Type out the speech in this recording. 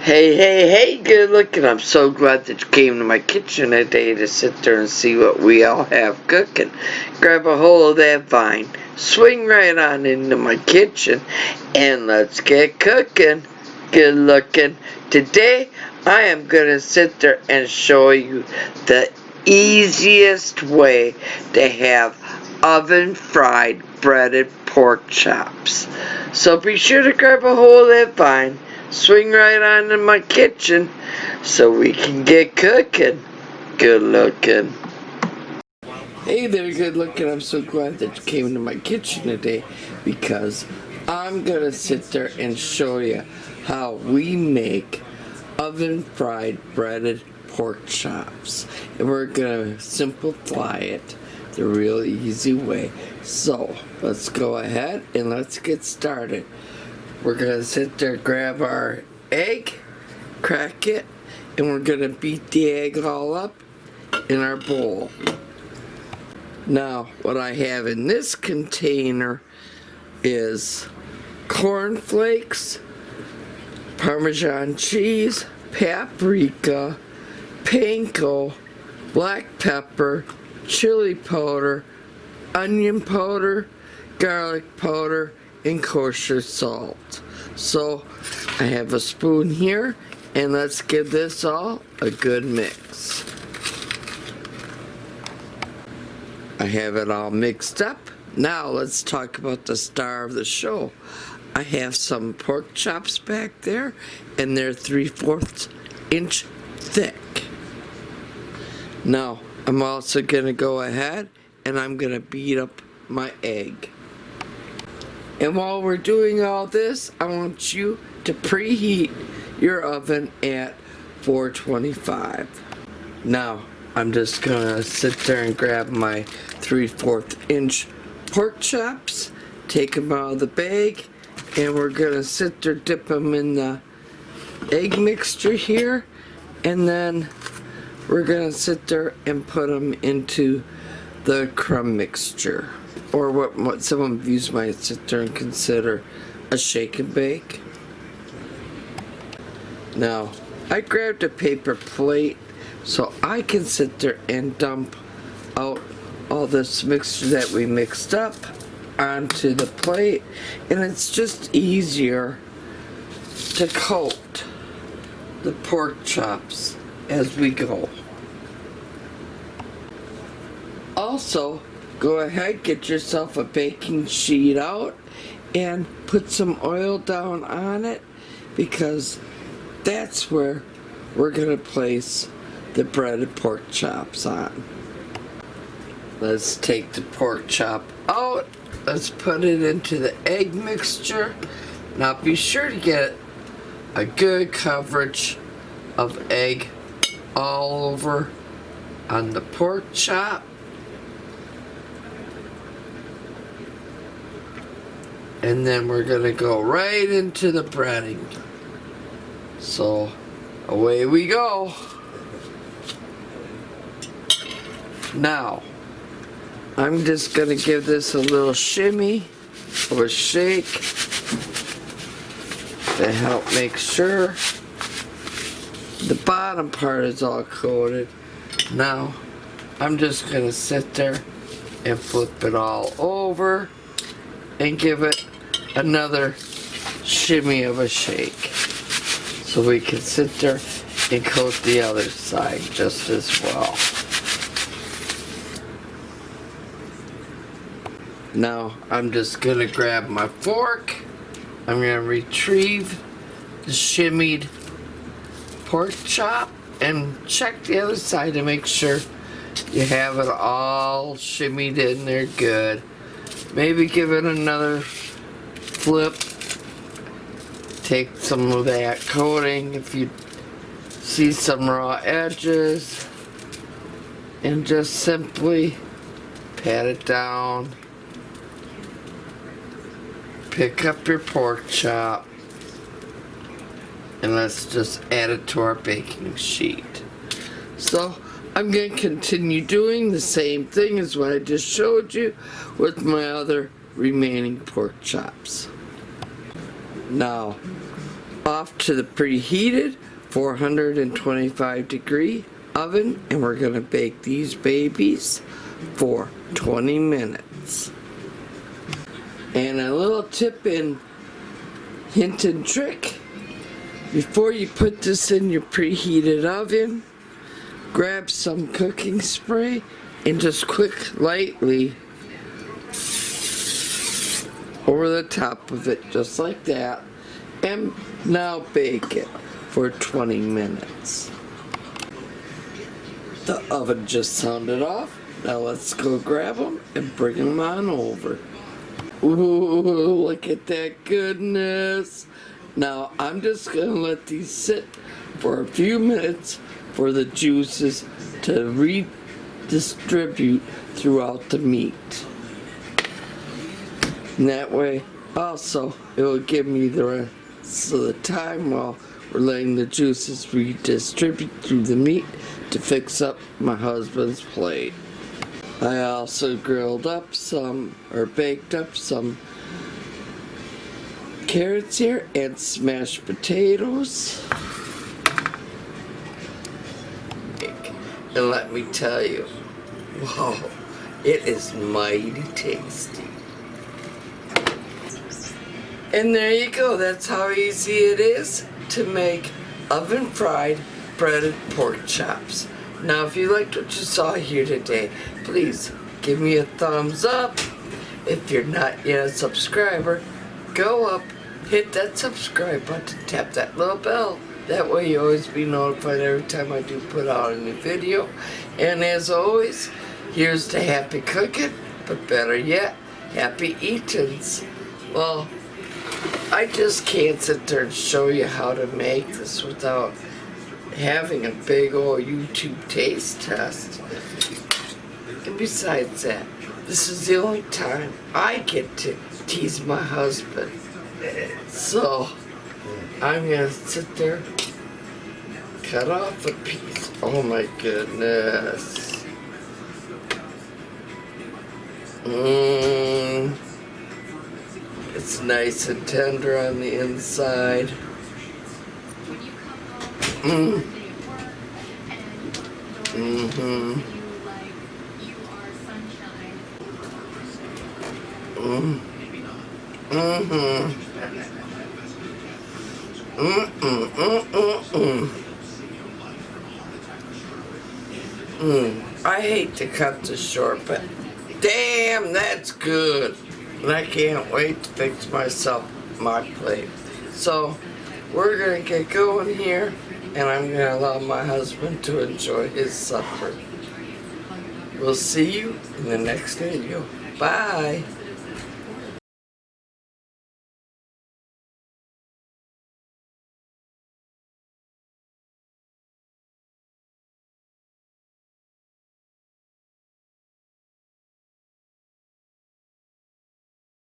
Hey, hey, hey, good looking. I'm so glad that you came to my kitchen today to sit there and see what we all have cooking. Grab a hold of that vine, swing right on into my kitchen, and let's get cooking. Good looking. Today, I am going to sit there and show you the easiest way to have oven fried breaded pork chops. So be sure to grab a hold of that vine, swing right on in my kitchen so we can get cooking. Good looking. Hey there, good looking. I'm so glad that you came to my kitchen today because I'm gonna sit there and show you how we make oven fried breaded pork chops, and we're gonna simplify it the real easy way. So let's go ahead and let's get started. We're gonna sit there, grab our egg, crack it, and we're gonna beat the egg all up in our bowl. Now, what I have in this container is corn flakes, Parmesan cheese, paprika, panko, black pepper, chili powder, onion powder, garlic powder, and kosher salt. So I have a spoon here, and let's give this all a good mix. I have it all mixed up. Now let's talk about the star of the show. I have some pork chops back there, and they're 3/4 inch thick. Now I'm also gonna go ahead and I'm gonna beat up my egg. And while we're doing all this, I want you to preheat your oven at 425. Now, I'm just gonna sit there and grab my 3/4 inch pork chops, take them out of the bag, and we're gonna sit there, dip them in the egg mixture here, and then we're gonna sit there and put them into the crumb mixture, or what some of you might sit there and consider a shake and bake. Now, I grabbed a paper plate so I can sit there and dump out all this mixture that we mixed up onto the plate, and it's just easier to coat the pork chops as we go. Also, go ahead, get yourself a baking sheet out and put some oil down on it, because that's where we're gonna place the breaded pork chops on. Let's take the pork chop out. Let's put it into the egg mixture. Now be sure to get a good coverage of egg all over on the pork chop. And then we're gonna go right into the breading. So away we go. Now, I'm just gonna give this a little shimmy or shake to help make sure the bottom part is all coated. Now, I'm just gonna sit there and flip it all over and give it another shimmy of a shake, so we can sit there and coat the other side just as well. Now I'm just gonna grab my fork. I'm gonna retrieve the shimmied pork chop and check the other side to make sure you have it all shimmied in there good. Maybe give it another flip. Take some of that coating if you see some raw edges, and just simply pat it down. Pick up your pork chop, and let's just add it to our baking sheet. So I'm going to continue doing the same thing as what I just showed you with my other remaining pork chops. Now, off to the preheated 425-degree oven, and we're gonna bake these babies for 20 minutes. And a little tip and hint and trick: before you put this in your preheated oven, grab some cooking spray and just lightly over the top of it, just like that, and now bake it for 20 minutes. The oven just sounded off. Now let's go grab them and bring them on over. Ooh, look at that goodness. Now I'm just gonna let these sit for a few minutes for the juices to redistribute throughout the meat. And that way also it will give me the rest of the time while we're letting the juices redistribute through the meat to fix up my husband's plate. I also baked up some carrots here and smashed potatoes. And let me tell you, whoa, it is mighty tasty. And there you go, that's how easy it is to make oven-fried breaded pork chops. Now if you liked what you saw here today, please give me a thumbs up. If you're not yet a subscriber, go up, hit that subscribe button, tap that little bell. That way you always be notified every time I do put out a new video. And as always, here's to happy cooking, but better yet, happy eatins'. Well, I just can't sit there and show you how to make this without having a big old YouTube taste test. And besides that, this is the only time I get to tease my husband. So I'm gonna sit there, cut off a piece. Oh my goodness. It's nice and tender on the inside. I hate to cut this short, but damn, that's good. And I can't wait to fix myself my plate. So we're gonna get going here, and I'm gonna allow my husband to enjoy his supper. We'll see you in the next video. Bye.